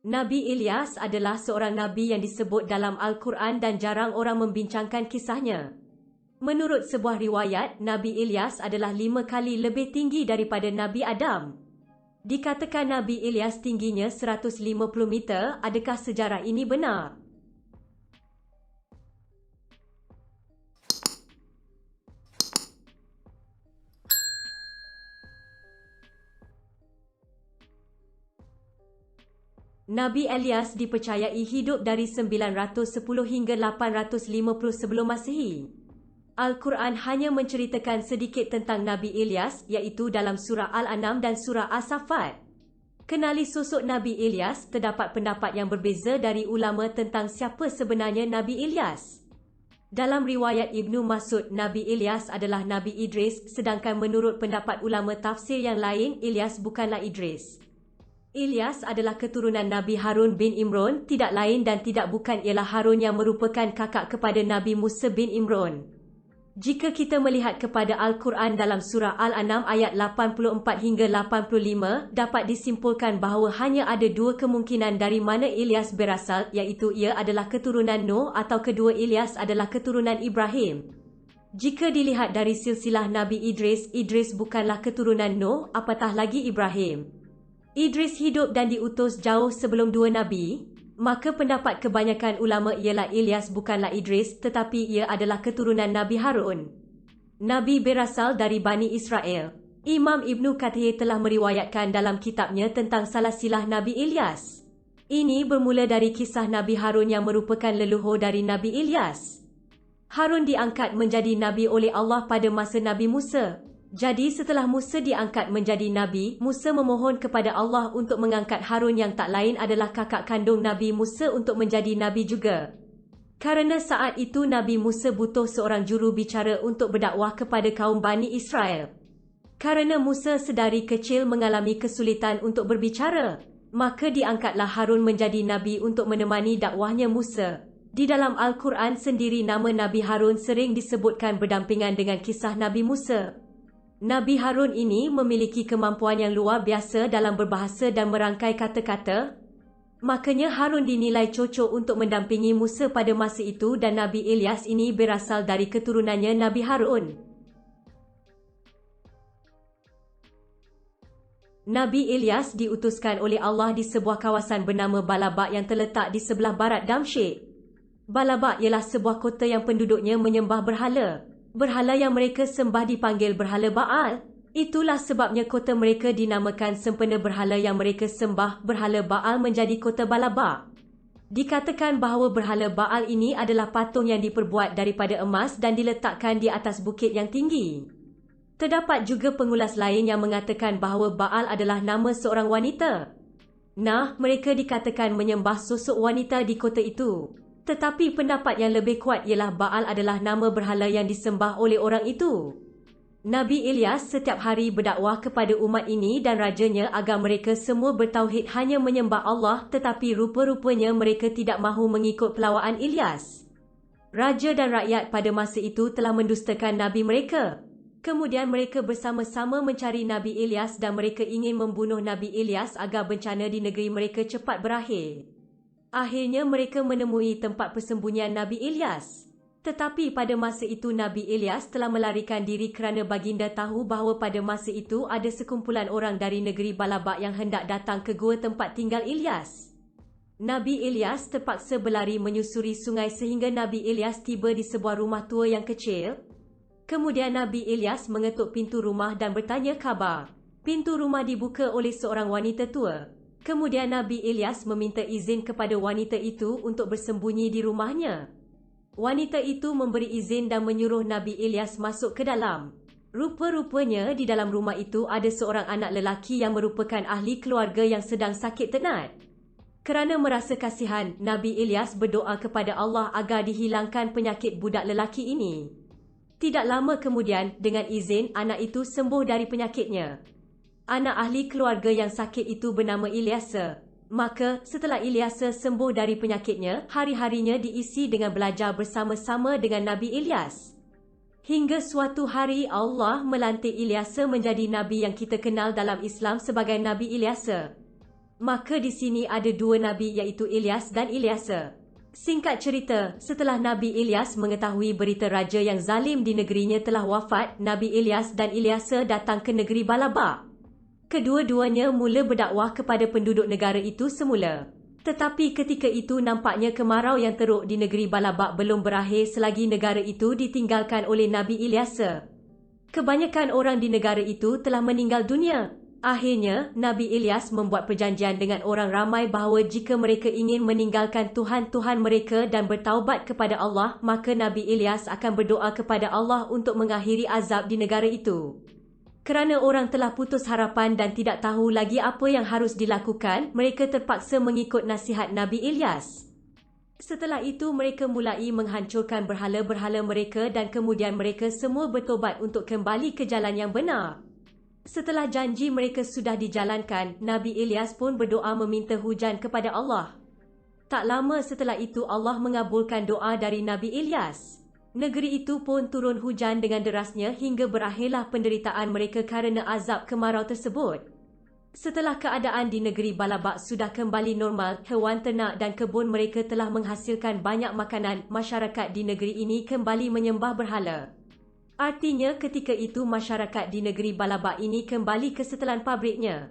Nabi Ilyas adalah seorang nabi yang disebut dalam Al-Quran dan jarang orang membincangkan kisahnya. Menurut sebuah riwayat, Nabi Ilyas adalah 5 kali lebih tinggi daripada Nabi Adam. Dikatakan Nabi Ilyas tingginya 150 meter, adakah sejarah ini benar? Nabi Ilyas dipercayai hidup dari 910 hingga 850 sebelum Masihi. Al-Quran hanya menceritakan sedikit tentang Nabi Ilyas, iaitu dalam surah Al-An'am dan surah As-Saffat. Kenali sosok Nabi Ilyas, terdapat pendapat yang berbeza dari ulama tentang siapa sebenarnya Nabi Ilyas. Dalam riwayat Ibnu Mas'ud, Nabi Ilyas adalah Nabi Idris, sedangkan menurut pendapat ulama tafsir yang lain, Ilyas bukanlah Idris. Ilyas adalah keturunan Nabi Harun bin Imran, tidak lain dan tidak bukan ialah Harun yang merupakan kakak kepada Nabi Musa bin Imran. Jika kita melihat kepada Al-Quran dalam surah Al-An'am ayat 84 hingga 85, dapat disimpulkan bahawa hanya ada 2 kemungkinan dari mana Ilyas berasal, iaitu ia adalah keturunan Nuh atau kedua Ilyas adalah keturunan Ibrahim. Jika dilihat dari silsilah Nabi Idris, Idris bukanlah keturunan Nuh, apatah lagi Ibrahim. Idris hidup dan diutus jauh sebelum 2 Nabi, maka pendapat kebanyakan ulama ialah Ilyas bukanlah Idris, tetapi ia adalah keturunan Nabi Harun. Nabi berasal dari Bani Israel. Imam Ibnu Kathir telah meriwayatkan dalam kitabnya tentang salasilah Nabi Ilyas. Ini bermula dari kisah Nabi Harun yang merupakan leluhur dari Nabi Ilyas. Harun diangkat menjadi Nabi oleh Allah pada masa Nabi Musa. Jadi setelah Musa diangkat menjadi Nabi, Musa memohon kepada Allah untuk mengangkat Harun yang tak lain adalah kakak kandung Nabi Musa untuk menjadi Nabi juga. Karena saat itu Nabi Musa butuh seorang juru bicara untuk berdakwah kepada kaum Bani Israel. Karena Musa sedari kecil mengalami kesulitan untuk berbicara, maka diangkatlah Harun menjadi Nabi untuk menemani dakwahnya Musa. Di dalam Al-Quran sendiri nama Nabi Harun sering disebutkan berdampingan dengan kisah Nabi Musa. Nabi Harun ini memiliki kemampuan yang luar biasa dalam berbahasa dan merangkai kata-kata. Makanya Harun dinilai cocok untuk mendampingi Musa pada masa itu dan Nabi Ilyas ini berasal dari keturunannya Nabi Harun. Nabi Ilyas diutuskan oleh Allah di sebuah kawasan bernama Balabak yang terletak di sebelah barat Damsyik. Balabak ialah sebuah kota yang penduduknya menyembah berhala. Berhala yang mereka sembah dipanggil berhala Baal. Itulah sebabnya kota mereka dinamakan sempena berhala yang mereka sembah berhala Baal menjadi kota Balabak. Dikatakan bahawa berhala Baal ini adalah patung yang diperbuat daripada emas dan diletakkan di atas bukit yang tinggi. Terdapat juga pengulas lain yang mengatakan bahawa Baal adalah nama seorang wanita. Nah, mereka dikatakan menyembah sosok wanita di kota itu. Tetapi pendapat yang lebih kuat ialah Baal adalah nama berhala yang disembah oleh orang itu. Nabi Ilyas setiap hari berdakwah kepada umat ini dan rajanya agar mereka semua bertauhid hanya menyembah Allah, tetapi rupa-rupanya mereka tidak mahu mengikut pelawaan Ilyas. Raja dan rakyat pada masa itu telah mendustakan Nabi mereka. Kemudian mereka bersama-sama mencari Nabi Ilyas dan mereka ingin membunuh Nabi Ilyas agar bencana di negeri mereka cepat berakhir. Akhirnya mereka menemui tempat persembunyian Nabi Ilyas. Tetapi pada masa itu Nabi Ilyas telah melarikan diri kerana baginda tahu bahawa pada masa itu ada sekumpulan orang dari negeri Balabak yang hendak datang ke gua tempat tinggal Ilyas. Nabi Ilyas terpaksa berlari menyusuri sungai sehingga Nabi Ilyas tiba di sebuah rumah tua yang kecil. Kemudian Nabi Ilyas mengetuk pintu rumah dan bertanya khabar. Pintu rumah dibuka oleh seorang wanita tua. Kemudian Nabi Ilyas meminta izin kepada wanita itu untuk bersembunyi di rumahnya. Wanita itu memberi izin dan menyuruh Nabi Ilyas masuk ke dalam. Rupa-rupanya di dalam rumah itu ada seorang anak lelaki yang merupakan ahli keluarga yang sedang sakit tenat. Kerana merasa kasihan, Nabi Ilyas berdoa kepada Allah agar dihilangkan penyakit budak lelaki ini. Tidak lama kemudian, dengan izin, anak itu sembuh dari penyakitnya. Anak ahli keluarga yang sakit itu bernama Ilyasa. Maka, setelah Ilyasa sembuh dari penyakitnya, hari-harinya diisi dengan belajar bersama-sama dengan Nabi Ilyas. Hingga suatu hari Allah melantik Ilyasa menjadi Nabi yang kita kenal dalam Islam sebagai Nabi Ilyasa. Maka di sini ada dua nabi iaitu Ilyas dan Ilyasa. Singkat cerita, setelah Nabi Ilyas mengetahui berita raja yang zalim di negerinya telah wafat, Nabi Ilyas dan Ilyasa datang ke negeri Balaba. Kedua-duanya mula berdakwah kepada penduduk negara itu semula. Tetapi ketika itu nampaknya kemarau yang teruk di negeri Balaba belum berakhir selagi negara itu ditinggalkan oleh Nabi Ilyasa. Kebanyakan orang di negara itu telah meninggal dunia. Akhirnya, Nabi Ilyas membuat perjanjian dengan orang ramai bahawa jika mereka ingin meninggalkan Tuhan-Tuhan mereka dan bertaubat kepada Allah, maka Nabi Ilyas akan berdoa kepada Allah untuk mengakhiri azab di negara itu. Kerana orang telah putus harapan dan tidak tahu lagi apa yang harus dilakukan, mereka terpaksa mengikut nasihat Nabi Ilyas. Setelah itu mereka mulai menghancurkan berhala-berhala mereka dan kemudian mereka semua bertobat untuk kembali ke jalan yang benar. Setelah janji mereka sudah dijalankan, Nabi Ilyas pun berdoa meminta hujan kepada Allah. Tak lama setelah itu Allah mengabulkan doa dari Nabi Ilyas. Negeri itu pun turun hujan dengan derasnya hingga berakhirlah penderitaan mereka kerana azab kemarau tersebut. Setelah keadaan di negeri Balaba sudah kembali normal, hewan ternak dan kebun mereka telah menghasilkan banyak makanan, masyarakat di negeri ini kembali menyembah berhala. Artinya ketika itu masyarakat di negeri Balaba ini kembali ke setelan pabriknya.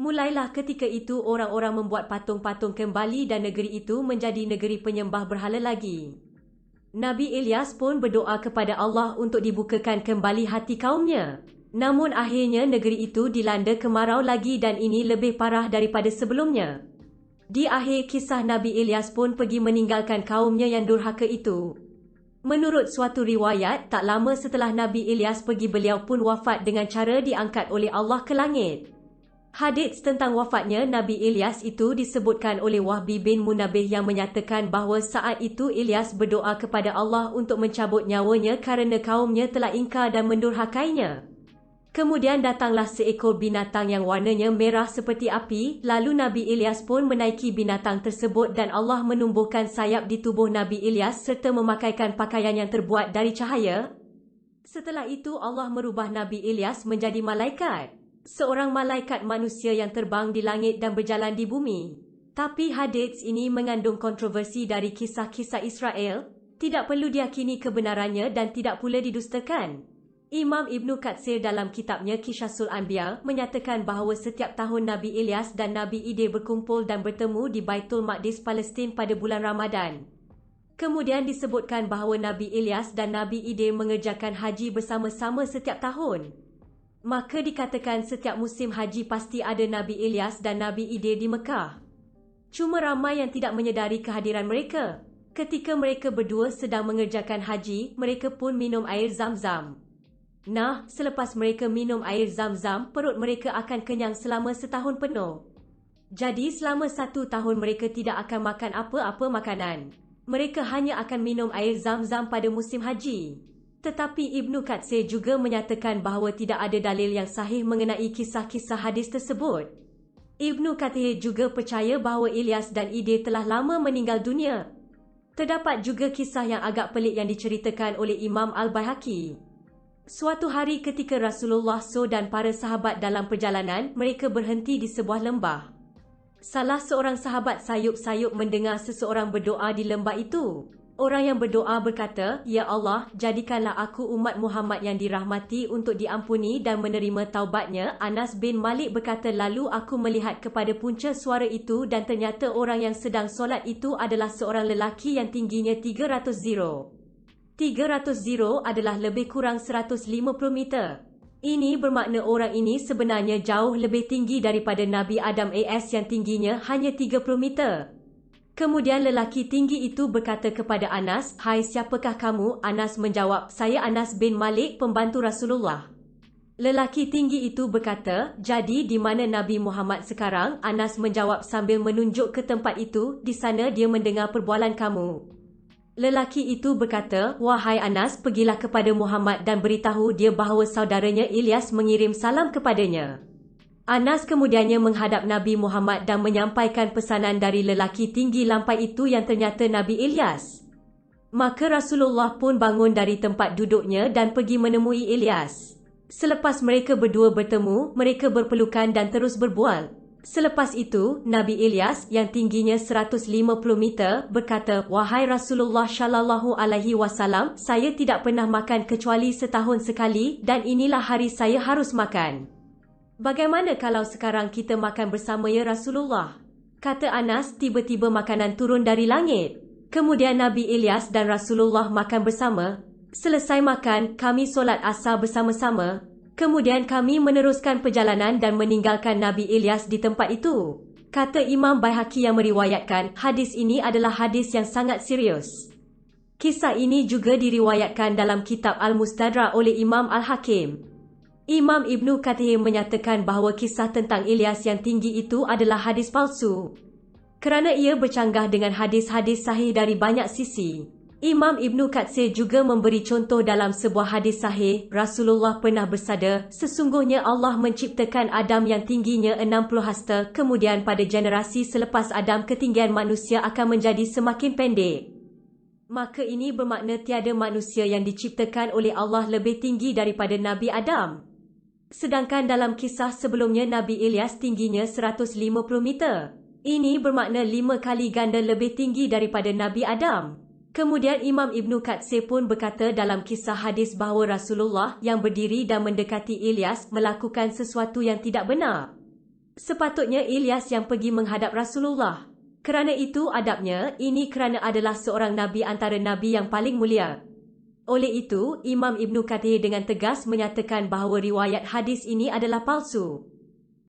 Mulailah ketika itu orang-orang membuat patung-patung kembali dan negeri itu menjadi negeri penyembah berhala lagi. Nabi Ilyas pun berdoa kepada Allah untuk dibukakan kembali hati kaumnya. Namun akhirnya negeri itu dilanda kemarau lagi dan ini lebih parah daripada sebelumnya. Di akhir kisah Nabi Ilyas pun pergi meninggalkan kaumnya yang durhaka itu. Menurut suatu riwayat, tak lama setelah Nabi Ilyas pergi beliau pun wafat dengan cara diangkat oleh Allah ke langit. Hadits tentang wafatnya Nabi Ilyas itu disebutkan oleh Wahbi bin Munabih yang menyatakan bahawa saat itu Ilyas berdoa kepada Allah untuk mencabut nyawanya kerana kaumnya telah ingkar dan mendurhakainya. Kemudian datanglah seekor binatang yang warnanya merah seperti api, lalu Nabi Ilyas pun menaiki binatang tersebut dan Allah menumbuhkan sayap di tubuh Nabi Ilyas serta memakaikan pakaian yang terbuat dari cahaya. Setelah itu Allah merubah Nabi Ilyas menjadi malaikat. Seorang malaikat manusia yang terbang di langit dan berjalan di bumi. Tapi hadits ini mengandung kontroversi dari kisah-kisah Israel, tidak perlu diyakini kebenarannya dan tidak pula didustakan. Imam Ibn Katsir dalam kitabnya Qisasul Anbiya menyatakan bahawa setiap tahun Nabi Ilyas dan Nabi Ide berkumpul dan bertemu di Baitul Maqdis Palestin pada bulan Ramadan. Kemudian disebutkan bahawa Nabi Ilyas dan Nabi Ide mengerjakan haji bersama-sama setiap tahun. Maka dikatakan setiap musim haji pasti ada Nabi Ilyas dan Nabi Ide di Mekah. Cuma ramai yang tidak menyedari kehadiran mereka. Ketika mereka berdua sedang mengerjakan haji, mereka pun minum air Zam-Zam. Nah, selepas mereka minum air Zam-Zam, perut mereka akan kenyang selama setahun penuh. Jadi selama 1 tahun mereka tidak akan makan apa-apa makanan. Mereka hanya akan minum air Zam-Zam pada musim haji. Tetapi Ibn Katsir juga menyatakan bahawa tidak ada dalil yang sahih mengenai kisah-kisah hadis tersebut. Ibn Katsir juga percaya bahawa Ilyas dan Ide telah lama meninggal dunia. Terdapat juga kisah yang agak pelik yang diceritakan oleh Imam Al-Baihaqi. Suatu hari ketika Rasulullah SAW dan para sahabat dalam perjalanan, mereka berhenti di sebuah lembah. Salah seorang sahabat sayup-sayup mendengar seseorang berdoa di lembah itu. Orang yang berdoa berkata, "Ya Allah, jadikanlah aku umat Muhammad yang dirahmati untuk diampuni dan menerima taubatnya." Anas bin Malik berkata, lalu aku melihat kepada punca suara itu dan ternyata orang yang sedang solat itu adalah seorang lelaki yang tingginya 300 ziro. 300 ziro adalah lebih kurang 150 meter. Ini bermakna orang ini sebenarnya jauh lebih tinggi daripada Nabi Adam AS yang tingginya hanya 30 meter. Kemudian lelaki tinggi itu berkata kepada Anas, "Hai, siapakah kamu?" Anas menjawab, "Saya Anas bin Malik, pembantu Rasulullah." Lelaki tinggi itu berkata, "Jadi di mana Nabi Muhammad sekarang?" Anas menjawab sambil menunjuk ke tempat itu, "Di sana dia mendengar perbualan kamu." Lelaki itu berkata, "Wahai Anas, pergilah kepada Muhammad dan beritahu dia bahawa saudaranya Ilyas mengirim salam kepadanya." Anas kemudiannya menghadap Nabi Muhammad dan menyampaikan pesanan dari lelaki tinggi lampai itu yang ternyata Nabi Ilyas. Maka Rasulullah pun bangun dari tempat duduknya dan pergi menemui Ilyas. Selepas mereka berdua bertemu, mereka berpelukan dan terus berbual. Selepas itu, Nabi Ilyas yang tingginya 150 meter berkata, "Wahai Rasulullah Shallallahu Alaihi Wasallam, saya tidak pernah makan kecuali setahun sekali dan inilah hari saya harus makan. Bagaimana kalau sekarang kita makan bersama ya Rasulullah?" Kata Anas, tiba-tiba makanan turun dari langit. Kemudian Nabi Ilyas dan Rasulullah makan bersama. Selesai makan, kami solat asar bersama-sama. Kemudian kami meneruskan perjalanan dan meninggalkan Nabi Ilyas di tempat itu. Kata Imam Baihaqi yang meriwayatkan, hadis ini adalah hadis yang sangat serius. Kisah ini juga diriwayatkan dalam kitab Al-Mustadrak oleh Imam Al-Hakim. Imam Ibnu Kathir menyatakan bahawa kisah tentang Ilyas yang tinggi itu adalah hadis palsu, kerana ia bercanggah dengan hadis-hadis sahih dari banyak sisi. Imam Ibnu Katsir juga memberi contoh dalam sebuah hadis sahih, Rasulullah pernah bersabda, "Sesungguhnya Allah menciptakan Adam yang tingginya 60 hasta, kemudian pada generasi selepas Adam ketinggian manusia akan menjadi semakin pendek." Maka ini bermakna tiada manusia yang diciptakan oleh Allah lebih tinggi daripada Nabi Adam. Sedangkan dalam kisah sebelumnya Nabi Ilyas tingginya 150 meter. Ini bermakna 5 kali ganda lebih tinggi daripada Nabi Adam. Kemudian Imam Ibnu Katsir pun berkata dalam kisah hadis bahawa Rasulullah yang berdiri dan mendekati Ilyas melakukan sesuatu yang tidak benar. Sepatutnya Ilyas yang pergi menghadap Rasulullah. Kerana itu adabnya, ini kerana adalah seorang Nabi antara Nabi yang paling mulia. Oleh itu, Imam Ibnu Katsir dengan tegas menyatakan bahawa riwayat hadis ini adalah palsu.